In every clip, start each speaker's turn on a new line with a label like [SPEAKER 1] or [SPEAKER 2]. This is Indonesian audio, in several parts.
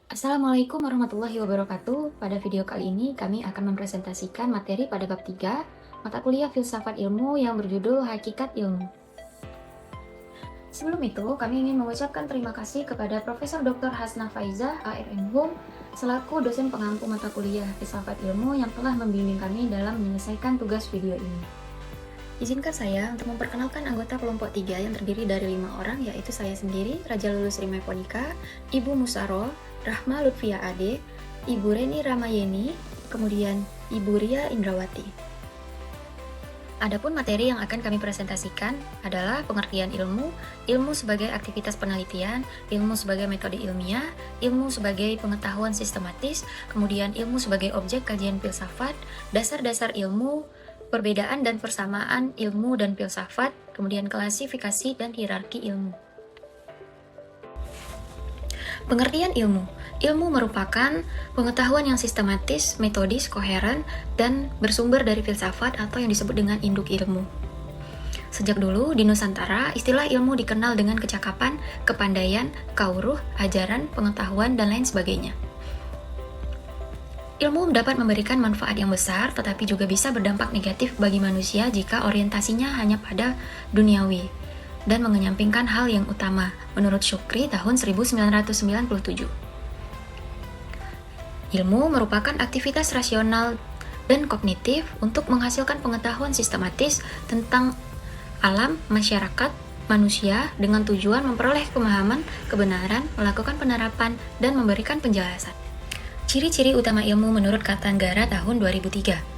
[SPEAKER 1] Assalamualaikum warahmatullahi wabarakatuh. Pada video kali ini kami akan mempresentasikan materi pada bab 3, mata kuliah Filsafat Ilmu yang berjudul Hakikat Ilmu. Sebelum itu, kami ingin mengucapkan terima kasih kepada Profesor Dr. Hasna Faizah, ARM Hum, selaku dosen pengampu mata kuliah Filsafat Ilmu yang telah membimbing kami dalam menyelesaikan tugas video ini. Izinkan saya untuk memperkenalkan anggota kelompok 3 yang terdiri dari 5 orang, yaitu saya sendiri, Raja Lulus Rimai Ponika, Ibu Musaro, Rahma Lutfia Ade, Ibu Reni Ramayeni, kemudian Ibu Ria Indrawati. Adapun materi yang akan kami presentasikan adalah pengertian ilmu, ilmu sebagai aktivitas penelitian, ilmu sebagai metode ilmiah, ilmu sebagai pengetahuan sistematis, kemudian ilmu sebagai objek kajian filsafat, dasar-dasar ilmu, perbedaan dan persamaan ilmu dan filsafat, kemudian klasifikasi dan hierarki ilmu. Pengertian ilmu. Ilmu merupakan pengetahuan yang sistematis, metodis, koheren, dan bersumber dari filsafat atau yang disebut dengan induk ilmu. Sejak dulu, di Nusantara, istilah ilmu dikenal dengan kecakapan, kepandaian, kauruh, ajaran, pengetahuan, dan lain sebagainya. Ilmu dapat memberikan manfaat yang besar, tetapi juga bisa berdampak negatif bagi manusia jika orientasinya hanya pada duniawi dan mengenyampingkan hal yang utama, menurut Shukri tahun 1997. Ilmu merupakan aktivitas rasional dan kognitif untuk menghasilkan pengetahuan sistematis tentang alam, masyarakat, manusia dengan tujuan memperoleh pemahaman, kebenaran, melakukan penerapan, dan memberikan penjelasan. Ciri-ciri utama ilmu menurut Katanggara tahun 2003.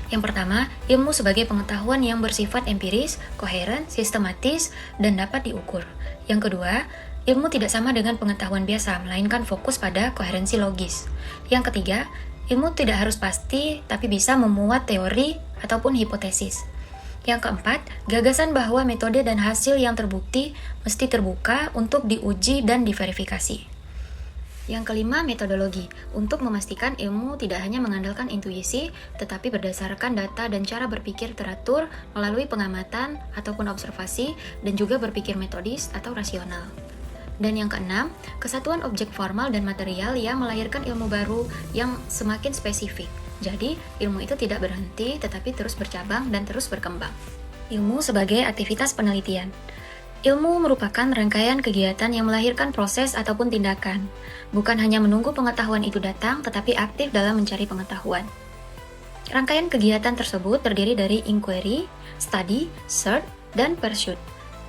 [SPEAKER 1] Yang pertama, ilmu sebagai pengetahuan yang bersifat empiris, koheren, sistematis, dan dapat diukur. Yang kedua, ilmu tidak sama dengan pengetahuan biasa, melainkan fokus pada koherensi logis. Yang ketiga, ilmu tidak harus pasti, tapi bisa memuat teori ataupun hipotesis. Yang keempat, gagasan bahwa metode dan hasil yang terbukti mesti terbuka untuk diuji dan diverifikasi. Yang kelima, metodologi. Untuk memastikan ilmu tidak hanya mengandalkan intuisi, tetapi berdasarkan data dan cara berpikir teratur melalui pengamatan ataupun observasi, dan juga berpikir metodis atau rasional. Dan yang keenam, kesatuan objek formal dan material yang melahirkan ilmu baru yang semakin spesifik. Jadi, ilmu itu tidak berhenti, tetapi terus bercabang dan terus berkembang. Ilmu sebagai aktivitas penelitian. Ilmu merupakan rangkaian kegiatan yang melahirkan proses ataupun tindakan, bukan hanya menunggu pengetahuan itu datang, tetapi aktif dalam mencari pengetahuan. Rangkaian kegiatan tersebut terdiri dari inquiry, study, search, dan pursuit,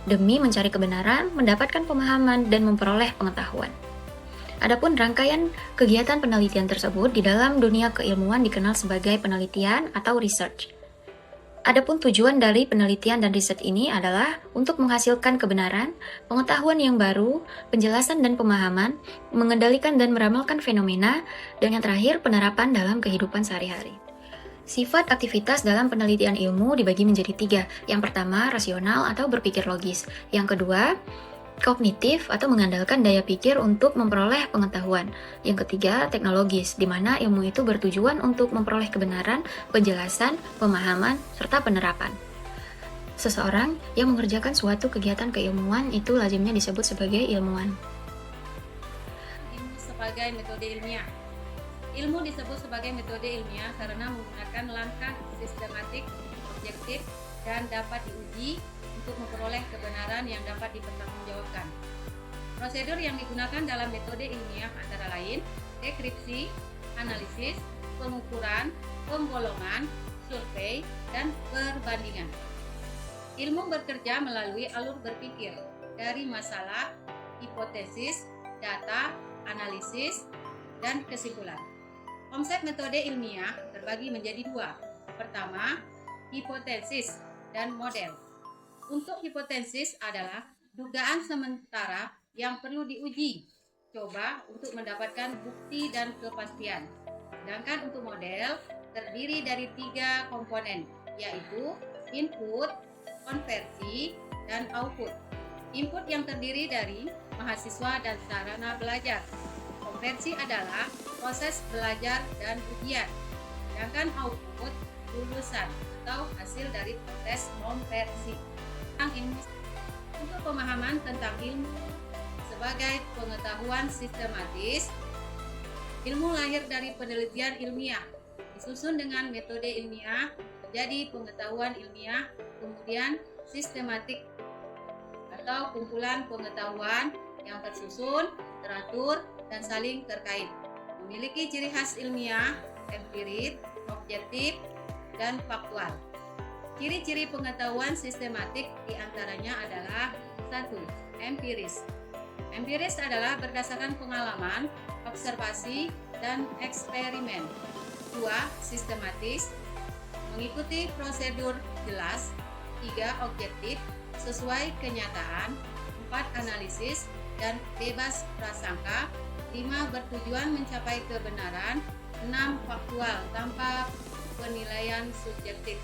[SPEAKER 1] demi mencari kebenaran, mendapatkan pemahaman, dan memperoleh pengetahuan. Adapun rangkaian kegiatan penelitian tersebut di dalam dunia keilmuan dikenal sebagai penelitian atau research. Adapun tujuan dari penelitian dan riset ini adalah untuk menghasilkan kebenaran, pengetahuan yang baru, penjelasan dan pemahaman, mengendalikan dan meramalkan fenomena, dan yang terakhir penerapan dalam kehidupan sehari-hari. Sifat aktivitas dalam penelitian ilmu dibagi menjadi 3. Yang pertama, rasional atau berpikir logis. Yang kedua, kognitif atau mengandalkan daya pikir untuk memperoleh pengetahuan. Yang ketiga, teknologis, di mana ilmu itu bertujuan untuk memperoleh kebenaran, penjelasan, pemahaman, serta penerapan. Seseorang yang mengerjakan suatu kegiatan keilmuan itu lazimnya disebut sebagai ilmuwan.
[SPEAKER 2] Ilmu sebagai metode ilmiah. Ilmu disebut sebagai metode ilmiah karena menggunakan langkah sistematik, objektif, dan dapat diuji untuk memperoleh kebenaran yang dapat dipertanggungjawabkan. Prosedur yang digunakan dalam metode ilmiah antara lain deskripsi, analisis, pengukuran, penggolongan, survei, dan perbandingan. Ilmu bekerja melalui alur berpikir dari masalah, hipotesis, data, analisis, dan kesimpulan. Konsep metode ilmiah terbagi menjadi 2. Pertama, hipotesis dan model. Untuk hipotesis adalah dugaan sementara yang perlu diuji, coba untuk mendapatkan bukti dan kepastian. Sedangkan untuk model terdiri dari 3 komponen, yaitu input, konversi, dan output. Input yang terdiri dari mahasiswa dan sarana belajar. Konversi adalah proses belajar dan ujian. Sedangkan output lulusan atau hasil dari proses konversi. Ilmu untuk pemahaman tentang ilmu sebagai pengetahuan sistematis, Ilmu lahir dari penelitian ilmiah, disusun dengan metode ilmiah, menjadi pengetahuan ilmiah, kemudian sistematik atau kumpulan pengetahuan yang tersusun, teratur, dan saling terkait. Memiliki ciri khas ilmiah, empiris, objektif, dan faktual. Ciri-ciri pengetahuan sistematik diantaranya adalah 1. Empiris. Empiris adalah berdasarkan pengalaman, observasi, dan eksperimen. 2. Sistematis, mengikuti prosedur jelas. 3. Objektif, sesuai kenyataan. 4. Analisis dan bebas prasangka. 5. Bertujuan mencapai kebenaran. 6. Faktual, tanpa penilaian subjektif.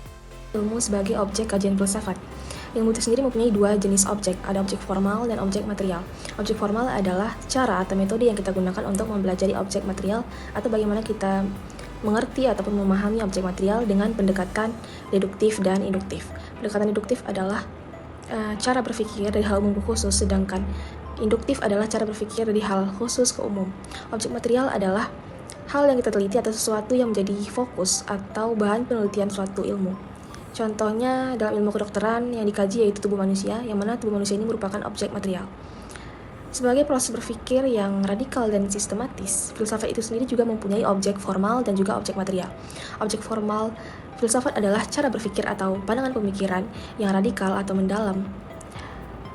[SPEAKER 3] Ilmu sebagai objek kajian filsafat. Ilmu itu sendiri mempunyai dua jenis objek, ada objek formal dan objek material. Objek formal adalah cara atau metode yang kita gunakan untuk mempelajari objek material atau bagaimana kita mengerti ataupun memahami objek material dengan pendekatan deduktif dan induktif. Pendekatan deduktif adalah cara berpikir dari hal umum ke khusus, sedangkan induktif adalah cara berpikir dari hal khusus ke umum. Objek material adalah hal yang kita teliti atau sesuatu yang menjadi fokus atau bahan penelitian suatu ilmu. Contohnya dalam ilmu kedokteran yang dikaji yaitu tubuh manusia, yang mana tubuh manusia ini merupakan objek material. Sebagai proses berpikir yang radikal dan sistematis, filsafat itu sendiri juga mempunyai objek formal dan juga objek material. Objek formal filsafat adalah cara berpikir atau pandangan pemikiran yang radikal atau mendalam,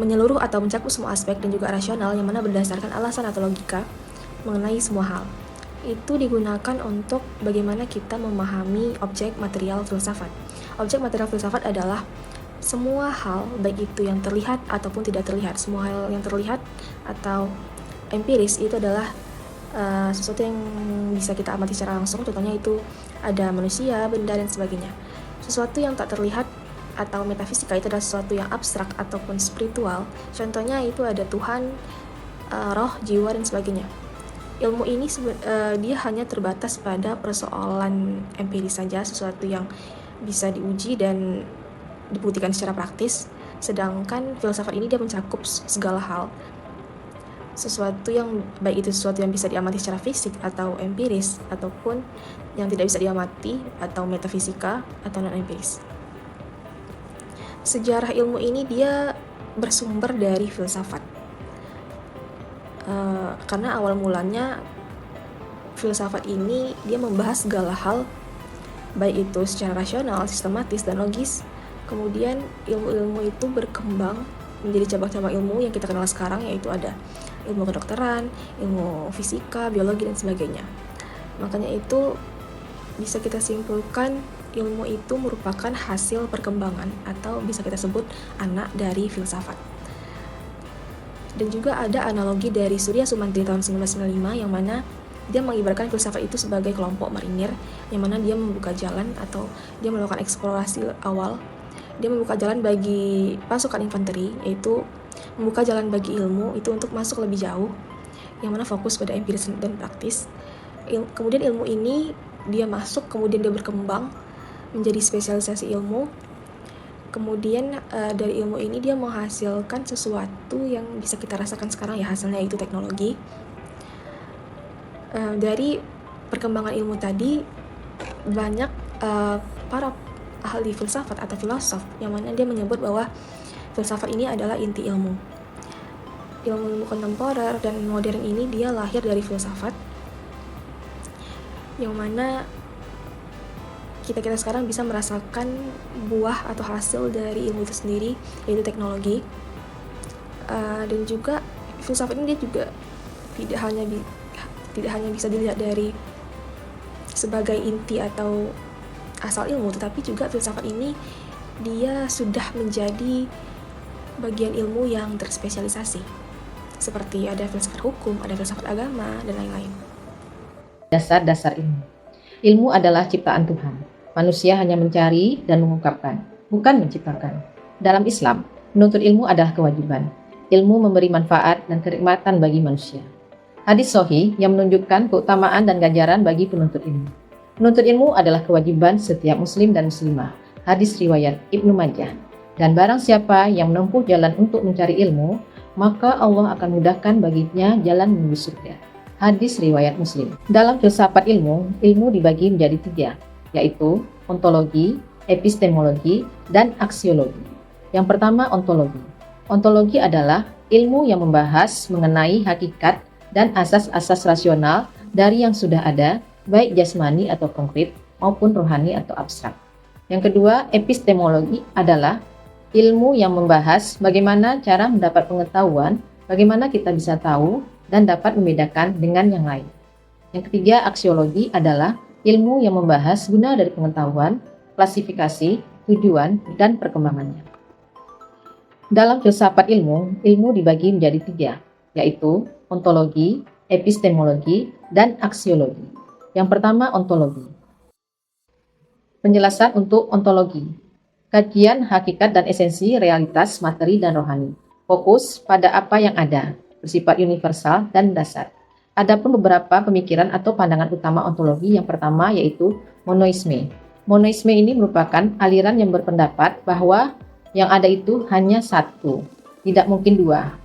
[SPEAKER 3] menyeluruh atau mencakup semua aspek dan juga rasional yang mana berdasarkan alasan atau logika mengenai semua hal. Itu digunakan untuk bagaimana kita memahami objek material filsafat. Objek material filsafat adalah semua hal, baik itu yang terlihat ataupun tidak terlihat. Semua hal yang terlihat atau empiris itu adalah sesuatu yang bisa kita amati secara langsung. Contohnya itu ada manusia, benda, dan sebagainya. Sesuatu yang tak terlihat atau metafisika itu adalah sesuatu yang abstrak ataupun spiritual. Contohnya itu ada Tuhan, roh, jiwa, dan sebagainya. Ilmu ini dia hanya terbatas pada persoalan empiris saja, sesuatu yang bisa diuji dan dibuktikan secara praktis. Sedangkan filsafat ini dia mencakup segala hal, sesuatu yang baik itu sesuatu yang bisa diamati secara fisik atau empiris, ataupun yang tidak bisa diamati atau metafisika atau non empiris. Sejarah ilmu ini dia bersumber dari filsafat. Karena awal mulanya filsafat ini dia membahas segala hal, baik itu secara rasional, sistematis, dan logis. Kemudian ilmu-ilmu itu berkembang menjadi cabang-cabang ilmu yang kita kenal sekarang, yaitu ada ilmu kedokteran, ilmu fisika, biologi, dan sebagainya. Makanya itu bisa kita simpulkan ilmu itu merupakan hasil perkembangan atau bisa kita sebut anak dari filsafat. Dan juga ada analogi dari Surya Sumantri tahun 1995 yang mana dia mengibaratkan filsafat itu sebagai kelompok marinir yang mana dia membuka jalan atau dia melakukan eksplorasi awal. Dia membuka jalan bagi pasukan infanteri, yaitu membuka jalan bagi ilmu itu untuk masuk lebih jauh, yang mana fokus pada empiris dan praktis. Kemudian ilmu ini dia masuk, kemudian dia berkembang menjadi spesialisasi ilmu. Kemudian dari ilmu ini dia menghasilkan sesuatu yang bisa kita rasakan sekarang, ya hasilnya itu teknologi. Dari perkembangan ilmu tadi banyak para ahli filsafat atau filosof yang mana dia menyebut bahwa filsafat ini adalah inti ilmu. Ilmu kontemporer dan modern ini dia lahir dari filsafat, yang mana kita sekarang bisa merasakan buah atau hasil dari ilmu itu sendiri, yaitu teknologi. Dan juga filsafat ini dia juga tidak hanya bisa dilihat dari sebagai inti atau asal ilmu, tetapi juga filsafat ini dia sudah menjadi bagian ilmu yang terspesialisasi, seperti ada filsafat hukum, ada filsafat agama, dan lain-lain.
[SPEAKER 4] Dasar-dasar ilmu. Ilmu adalah ciptaan Tuhan. Manusia hanya mencari dan mengungkapkan, bukan menciptakan. Dalam Islam, menuntut ilmu adalah kewajiban. Ilmu memberi manfaat dan kenikmatan bagi manusia. Hadis sahih yang menunjukkan keutamaan dan ganjaran bagi penuntut ilmu. Menuntut ilmu adalah kewajiban setiap muslim dan muslimah. Hadis riwayat Ibnu Majah. Dan barang siapa yang menempuh jalan untuk mencari ilmu, maka Allah akan mudahkan baginya jalan menuju surga. hadis riwayat Muslim. Dalam filsafat ilmu, ilmu dibagi menjadi 3, yaitu ontologi, epistemologi, dan aksiologi. Yang pertama, ontologi. Ontologi adalah ilmu yang membahas mengenai hakikat dan asas-asas rasional dari yang sudah ada, baik jasmani atau konkret maupun rohani atau abstrak. Yang kedua, epistemologi adalah ilmu yang membahas bagaimana cara mendapat pengetahuan, bagaimana kita bisa tahu dan dapat membedakan dengan yang lain. Yang ketiga, aksiologi adalah ilmu yang membahas guna dari pengetahuan, klasifikasi, tujuan, dan perkembangannya. Dalam filsafat ilmu, ilmu dibagi menjadi 3, yaitu ontologi, epistemologi, dan aksiologi. Yang pertama, ontologi. Penjelasan untuk ontologi. Kajian hakikat dan esensi realitas materi dan rohani. Fokus pada apa yang ada, bersifat universal dan dasar. Adapun beberapa pemikiran atau pandangan utama ontologi, yang pertama yaitu monoisme. Monoisme ini merupakan aliran yang berpendapat bahwa yang ada itu hanya satu, tidak mungkin dua.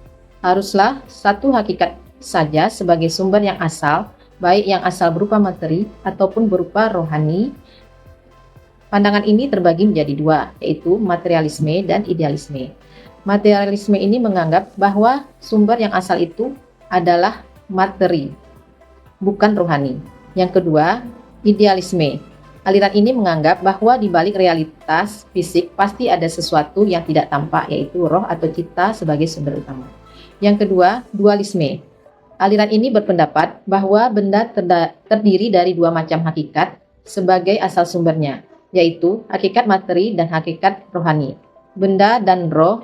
[SPEAKER 4] Haruslah satu hakikat saja sebagai sumber yang asal, baik yang asal berupa materi ataupun berupa rohani. Pandangan ini terbagi menjadi 2, yaitu materialisme dan idealisme. Materialisme ini menganggap bahwa sumber yang asal itu adalah materi, bukan rohani. Yang kedua, idealisme. Aliran ini menganggap bahwa di balik realitas fisik pasti ada sesuatu yang tidak tampak, yaitu roh atau cita sebagai sumber utama. Yang kedua, dualisme. Aliran ini berpendapat bahwa benda terdiri dari 2 macam hakikat sebagai asal sumbernya, yaitu hakikat materi dan hakikat rohani, benda dan roh,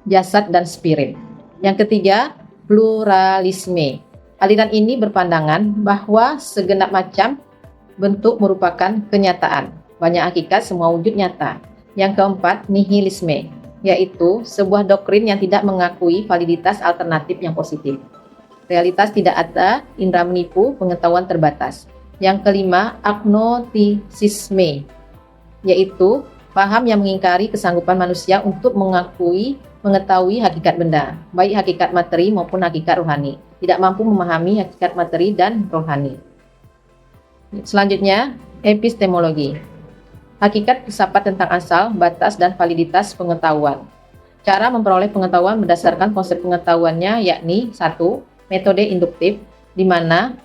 [SPEAKER 4] jasad dan spirit. Yang ketiga, pluralisme. Aliran ini berpandangan bahwa segenap macam bentuk merupakan kenyataan, banyak hakikat, semua wujud nyata. Yang keempat, nihilisme, yaitu sebuah doktrin yang tidak mengakui validitas alternatif yang positif. Realitas tidak ada, indera menipu, pengetahuan terbatas. Yang kelima, agnostisisme, yaitu paham yang mengingkari kesanggupan manusia untuk mengetahui hakikat benda, baik hakikat materi maupun hakikat rohani, tidak mampu memahami hakikat materi dan rohani. Selanjutnya, epistemologi. Hakikat filsafat tentang asal, batas, dan validitas pengetahuan. Cara memperoleh pengetahuan berdasarkan konsep pengetahuannya, yakni 1. Metode induktif, di mana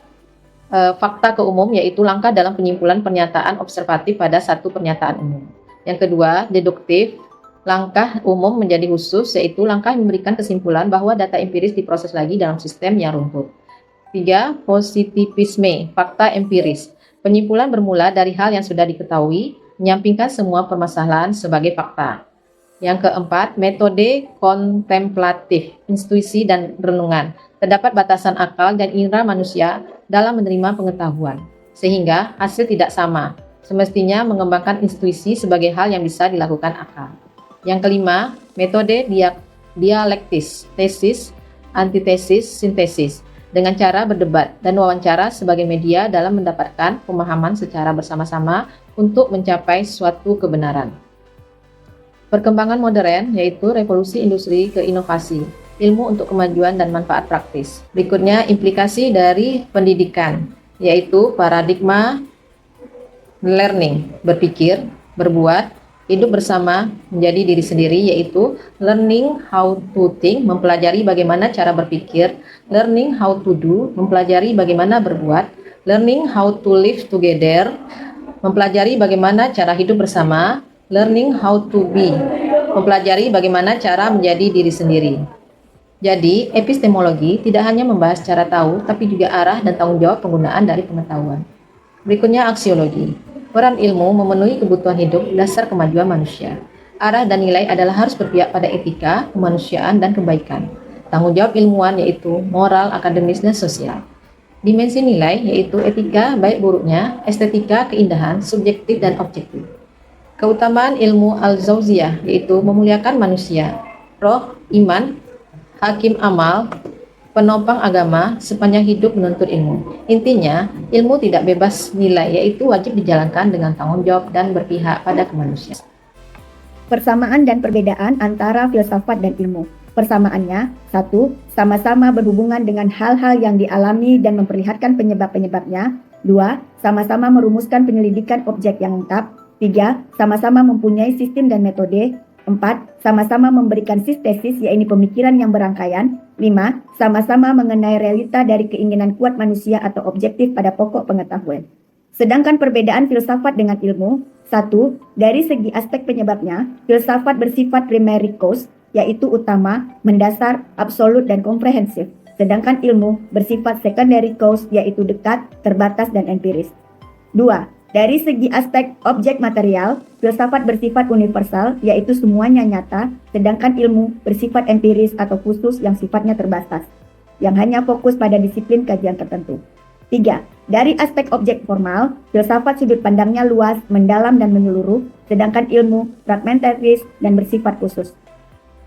[SPEAKER 4] fakta ke umum, yaitu langkah dalam penyimpulan pernyataan observatif pada satu pernyataan umum. Yang kedua, deduktif, langkah umum menjadi khusus, yaitu langkah yang memberikan kesimpulan bahwa data empiris diproses lagi dalam sistem yang runtut. 3. Positivisme, fakta empiris, penyimpulan bermula dari hal yang sudah diketahui, menyampingkan semua permasalahan sebagai fakta. Yang keempat, metode kontemplatif, intuisi dan renungan. Terdapat batasan akal dan indera manusia dalam menerima pengetahuan, sehingga hasil tidak sama. Semestinya mengembangkan intuisi sebagai hal yang bisa dilakukan akal. Yang kelima, metode dialektis, tesis, antitesis, sintesis, dengan cara berdebat dan wawancara sebagai media dalam mendapatkan pemahaman secara bersama-sama untuk mencapai suatu kebenaran. Perkembangan modern, yaitu revolusi industri ke inovasi, ilmu untuk kemajuan dan manfaat praktis. Berikutnya, implikasi dari pendidikan, yaitu paradigma learning, berpikir, berbuat, hidup bersama, menjadi diri sendiri, yaitu learning how to think, mempelajari bagaimana cara berpikir, learning how to do, mempelajari bagaimana berbuat, learning how to live together, mempelajari bagaimana cara hidup bersama, learning how to be, mempelajari bagaimana cara menjadi diri sendiri. Jadi, epistemologi tidak hanya membahas cara tahu, tapi juga arah dan tanggung jawab penggunaan dari pengetahuan. Berikutnya, aksiologi. Peran ilmu memenuhi kebutuhan hidup dasar kemajuan manusia. Arah dan nilai adalah harus berpihak pada etika, kemanusiaan, dan kebaikan. Tanggung jawab ilmuwan yaitu moral, akademis, dan sosial. Dimensi nilai yaitu etika, baik buruknya, estetika, keindahan, subjektif, dan objektif. Keutamaan ilmu al-Zawziyah yaitu memuliakan manusia, roh, iman, hakim amal, penopang agama, sepanjang hidup menuntut ilmu. Intinya, ilmu tidak bebas nilai, yaitu wajib dijalankan dengan tanggung jawab dan berpihak pada kemanusiaan.
[SPEAKER 5] Persamaan dan perbedaan antara filsafat dan ilmu. Persamaannya, 1. Sama-sama berhubungan dengan hal-hal yang dialami dan memperlihatkan penyebab-penyebabnya. 2. Sama-sama merumuskan penyelidikan objek yang lengkap. 3. Sama-sama mempunyai sistem dan metode. 4. Sama-sama memberikan sintesis, yaitu pemikiran yang berangkaian. 5. Sama-sama mengenai realita dari keinginan kuat manusia atau objektif pada pokok pengetahuan. Sedangkan perbedaan filsafat dengan ilmu, 1. Dari segi aspek penyebabnya, filsafat bersifat primary cause, yaitu utama, mendasar, absolut, dan komprehensif. Sedangkan ilmu bersifat secondary cause, yaitu dekat, terbatas, dan empiris. 2. Dari segi aspek objek material, filsafat bersifat universal, yaitu semuanya nyata, sedangkan ilmu bersifat empiris atau khusus yang sifatnya terbatas, yang hanya fokus pada disiplin kajian tertentu. 3. Dari aspek objek formal, filsafat sudut pandangnya luas, mendalam, dan menyeluruh, sedangkan ilmu fragmentaris dan bersifat khusus.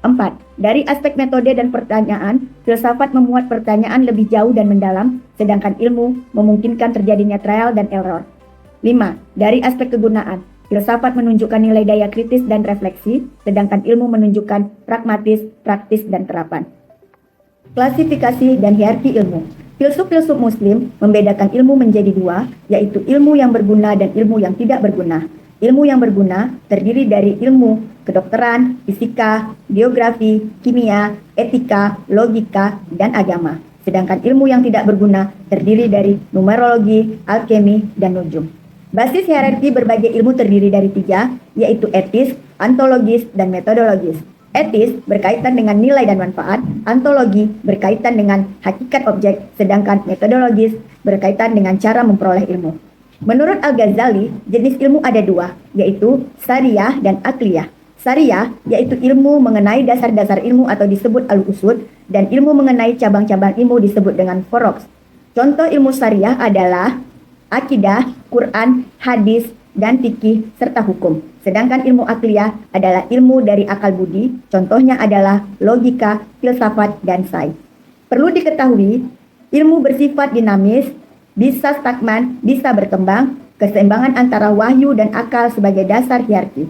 [SPEAKER 5] 4. Dari aspek metode dan pertanyaan, filsafat memuat pertanyaan lebih jauh dan mendalam, sedangkan ilmu memungkinkan terjadinya trial dan error. 5. Dari aspek kegunaan, filsafat menunjukkan nilai daya kritis dan refleksi, sedangkan ilmu menunjukkan pragmatis, praktis, dan terapan. Klasifikasi dan hierarki ilmu. Filsuf-filsuf Muslim membedakan ilmu menjadi dua, yaitu ilmu yang berguna dan ilmu yang tidak berguna. Ilmu yang berguna terdiri dari ilmu kedokteran, fisika, geografi, kimia, etika, logika, dan agama. Sedangkan ilmu yang tidak berguna terdiri dari numerologi, alkemi, dan nujum. Basis hierarki berbagai ilmu terdiri dari 3, yaitu etis, ontologis, dan metodologis. Etis berkaitan dengan nilai dan manfaat, ontologi berkaitan dengan hakikat objek, sedangkan metodologis berkaitan dengan cara memperoleh ilmu. Menurut Al-Ghazali, jenis ilmu ada 2, yaitu syariah dan akliyah. Syariah yaitu ilmu mengenai dasar-dasar ilmu atau disebut al-usud, dan ilmu mengenai cabang-cabang ilmu disebut dengan foroks. Contoh ilmu syariah adalah akidah, Quran, hadis, dan fikih, serta hukum. Sedangkan ilmu akliyah adalah ilmu dari akal budi, contohnya adalah logika, filsafat, dan sains. Perlu diketahui, ilmu bersifat dinamis, bisa stagnan, bisa berkembang, keseimbangan antara wahyu dan akal sebagai dasar hierarki.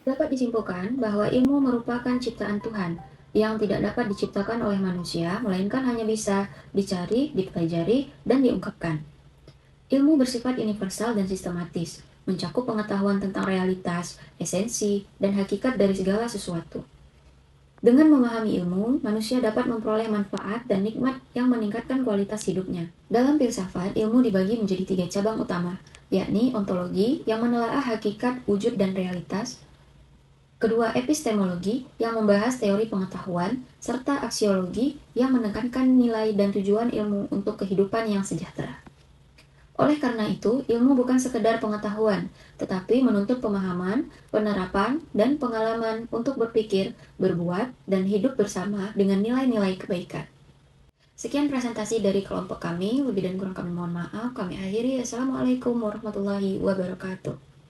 [SPEAKER 1] Dapat disimpulkan bahwa ilmu merupakan ciptaan Tuhan yang tidak dapat diciptakan oleh manusia, melainkan hanya bisa dicari, dipelajari, dan diungkapkan. Ilmu bersifat universal dan sistematis, mencakup pengetahuan tentang realitas, esensi, dan hakikat dari segala sesuatu. Dengan memahami ilmu, manusia dapat memperoleh manfaat dan nikmat yang meningkatkan kualitas hidupnya. Dalam filsafat, ilmu dibagi menjadi 3 cabang utama, yakni ontologi yang menelaah hakikat, wujud, dan realitas. Kedua, epistemologi yang membahas teori pengetahuan, serta aksiologi yang menekankan nilai dan tujuan ilmu untuk kehidupan yang sejahtera. Oleh karena itu, ilmu bukan sekedar pengetahuan, tetapi menuntut pemahaman, penerapan, dan pengalaman untuk berpikir, berbuat, dan hidup bersama dengan nilai-nilai kebaikan. Sekian presentasi dari kelompok kami, lebih dan kurang kami mohon maaf. Kami akhiri. Assalamualaikum warahmatullahi wabarakatuh.